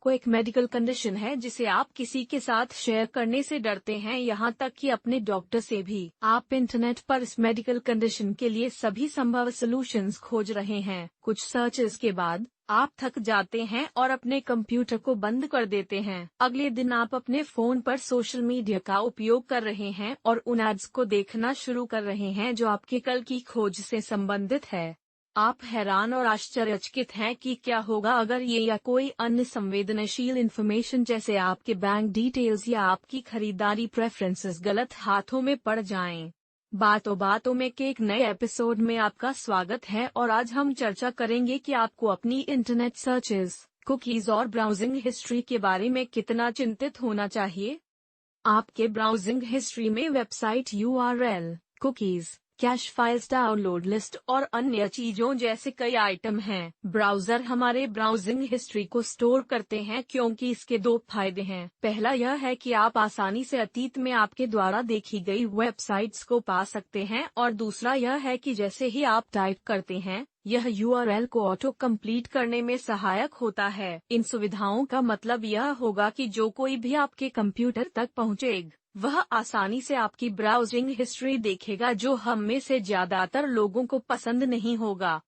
आपको एक medical condition है जिसे आप किसी के साथ शेयर करने से डरते हैं, यहाँ तक कि अपने डॉक्टर से भी। आप इंटरनेट पर इस मेडिकल कंडीशन के लिए सभी संभव सॉल्यूशंस खोज रहे हैं। कुछ सर्चेस के बाद आप थक जाते हैं और अपने कंप्यूटर को बंद कर देते हैं। अगले दिन आप अपने फोन पर सोशल मीडिया का उपयोग कर रहे हैं और उन एड्स को देखना शुरू कर रहे हैं जो आपके कल की खोज से संबंधित है। आप हैरान और आश्चर्यचकित हैं कि क्या होगा अगर ये या कोई अन्य संवेदनशील इन्फॉर्मेशन जैसे आपके बैंक डिटेल्स या आपकी खरीदारी प्रेफरेंसेस गलत हाथों में पड़ जाएं। बातों बातों में के एक नए एपिसोड में आपका स्वागत है और आज हम चर्चा करेंगे कि आपको अपनी इंटरनेट सर्चेस, कुकीज और ब्राउजिंग हिस्ट्री के बारे में कितना चिंतित होना चाहिए। आपके ब्राउजिंग हिस्ट्री में website URL, cookies, cash files, download list और अन्य चीजों जैसे कई आइटम हैं। ब्राउजर हमारे ब्राउजिंग हिस्ट्री को स्टोर करते हैं क्योंकि इसके दो फायदे हैं। पहला यह है कि आप आसानी से अतीत में आपके द्वारा देखी गई वेबसाइट्स को पा सकते हैं और दूसरा यह है कि जैसे ही आप टाइप करते हैं यह यूआरएल को ऑटो कंप्लीट करने में सहायक होता है। इन सुविधाओं का मतलब यह होगा कि जो कोई भी आपके कंप्यूटर तक पहुंचेगा वह आसानी से आपकी ब्राउजिंग हिस्ट्री देखेगा, जो हम में से ज्यादातर लोगों को पसंद नहीं होगा।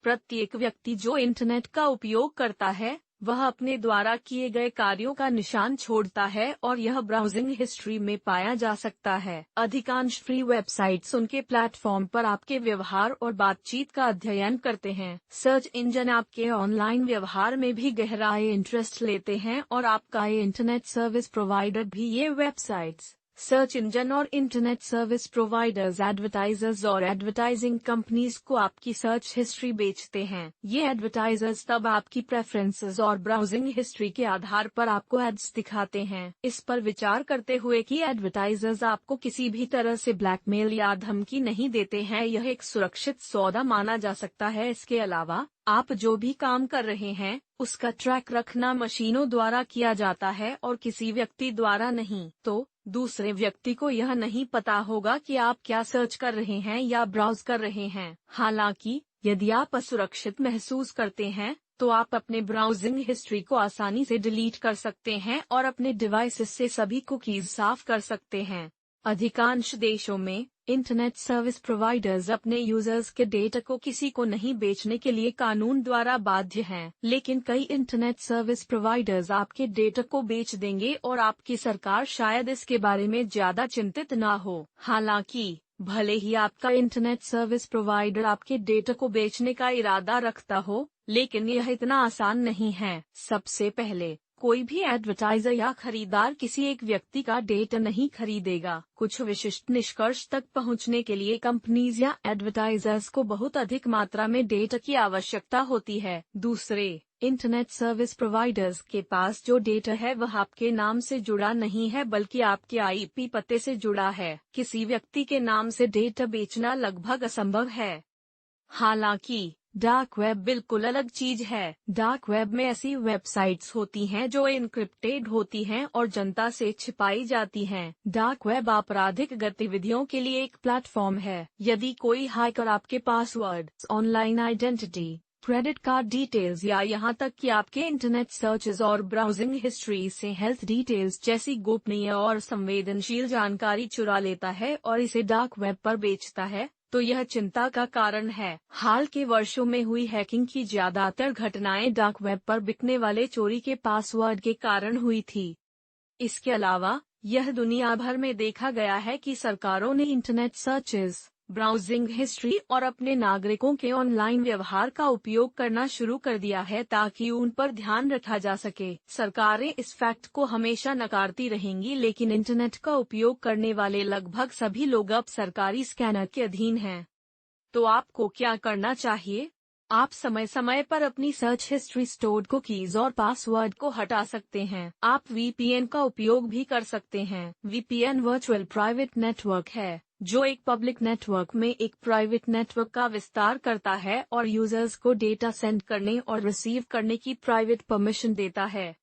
प्रत्येक व्यक्ति जो इंटरनेट का उपयोग करता है वह अपने द्वारा किए गए कार्यों का निशान छोड़ता है और यह ब्राउजिंग हिस्ट्री में पाया जा सकता है। अधिकांश फ्री वेबसाइट्स उनके प्लेटफॉर्म पर आपके व्यवहार और बातचीत का अध्ययन करते हैं। सर्च इंजन आपके ऑनलाइन व्यवहार में भी गहरा इंटरेस्ट लेते हैं और आपका इंटरनेट सर्विस प्रोवाइडर भी। ये वेबसाइट्स, सर्च इंजन और इंटरनेट सर्विस प्रोवाइडर्स एडवर्टाइजर्स और एडवर्टाइजिंग कंपनीज को आपकी सर्च हिस्ट्री बेचते हैं। ये एडवर्टाइजर्स तब आपकी प्रेफरेंसेस और ब्राउजिंग हिस्ट्री के आधार पर आपको एड्स दिखाते हैं। इस पर विचार करते हुए कि एडवर्टाइजर्स आपको किसी भी तरह से ब्लैकमेल या धमकी नहीं देते हैं, यह एक सुरक्षित सौदा माना जा सकता है। इसके अलावा आप जो भी काम कर रहे हैं उसका ट्रैक रखना मशीनों द्वारा किया जाता है और किसी व्यक्ति द्वारा नहीं, तो दूसरे व्यक्ति को यह नहीं पता होगा कि आप क्या सर्च कर रहे हैं या ब्राउज कर रहे हैं। हालांकि यदि आप असुरक्षित महसूस करते हैं तो आप अपने ब्राउजिंग हिस्ट्री को आसानी से डिलीट कर सकते हैं और अपने डिवाइसेस से सभी कुकीज साफ कर सकते हैं। अधिकांश देशों में इंटरनेट सर्विस प्रोवाइडर्स अपने यूजर्स के डेटा को किसी को नहीं बेचने के लिए कानून द्वारा बाध्य हैं, लेकिन कई इंटरनेट सर्विस प्रोवाइडर्स आपके डेटा को बेच देंगे और आपकी सरकार शायद इसके बारे में ज्यादा चिंतित न हो। हालांकि भले ही आपका इंटरनेट सर्विस प्रोवाइडर आपके डेटा को बेचने का इरादा रखता हो, लेकिन यह इतना आसान नहीं है। सबसे पहले कोई भी एडवर्टाइजर या खरीदार किसी एक व्यक्ति का डेटा नहीं खरीदेगा। कुछ विशिष्ट निष्कर्ष तक पहुंचने के लिए कंपनीज या एडवर्टाइजर्स को बहुत अधिक मात्रा में डेटा की आवश्यकता होती है। दूसरे इंटरनेट सर्विस प्रोवाइडर्स के पास जो डेटा है वह आपके नाम से जुड़ा नहीं है बल्कि आपके आईपी पते से जुड़ा है। किसी व्यक्ति के नाम से डेटा बेचना लगभग असंभव है। हालांकि डार्क वेब बिल्कुल अलग चीज है। डार्क वेब में ऐसी वेबसाइट्स होती हैं जो एन्क्रिप्टेड होती हैं और जनता से छिपाई जाती हैं। डार्क वेब आपराधिक गतिविधियों के लिए एक प्लेटफॉर्म है। यदि कोई हैकर आपके password, online identity, credit card details या यहाँ तक कि आपके इंटरनेट सर्चेस और ब्राउजिंग हिस्ट्री से हेल्थ डिटेल्स जैसी गोपनीय और संवेदनशील जानकारी चुरा लेता है और इसे डार्क वेब पर बेचता है, तो यह चिंता का कारण है। हाल के वर्षों में हुई हैकिंग की ज्यादातर घटनाएं डार्क वेब पर बिकने वाले चोरी के पासवर्ड के कारण हुई थी। इसके अलावा यह दुनिया भर में देखा गया है कि सरकारों ने इंटरनेट सर्चेस, ब्राउजिंग हिस्ट्री और अपने नागरिकों के ऑनलाइन व्यवहार का उपयोग करना शुरू कर दिया है ताकि उन पर ध्यान रखा जा सके। सरकारें इस फैक्ट को हमेशा नकारती रहेंगी, लेकिन इंटरनेट का उपयोग करने वाले लगभग सभी लोग अब सरकारी स्कैनर के अधीन हैं। तो आपको क्या करना चाहिए? आप समय समय पर अपनी सर्च हिस्ट्री, स्टोर्ड कुकीज और पासवर्ड को हटा सकते हैं। आप वीपीएन का उपयोग भी कर सकते हैं। वीपीएन वर्चुअल प्राइवेट नेटवर्क है जो एक पब्लिक नेटवर्क में एक प्राइवेट नेटवर्क का विस्तार करता है और यूजर्स को डेटा सेंड करने और रिसीव करने की प्राइवेट परमिशन देता है।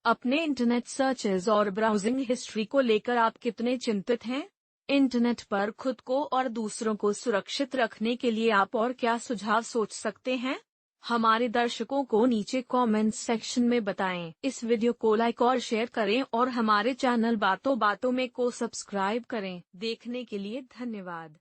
अपने इंटरनेट सर्चेज और ब्राउजिंग हिस्ट्री को लेकर आप कितने चिंतित हैं? इंटरनेट पर खुद को और दूसरों को सुरक्षित रखने के लिए आप और क्या सुझाव सोच सकते हैं? हमारे दर्शकों को नीचे कमेंट सेक्शन में बताएं। इस वीडियो को लाइक और शेयर करें और हमारे चैनल बातों बातों में को सब्सक्राइब करें। देखने के लिए धन्यवाद।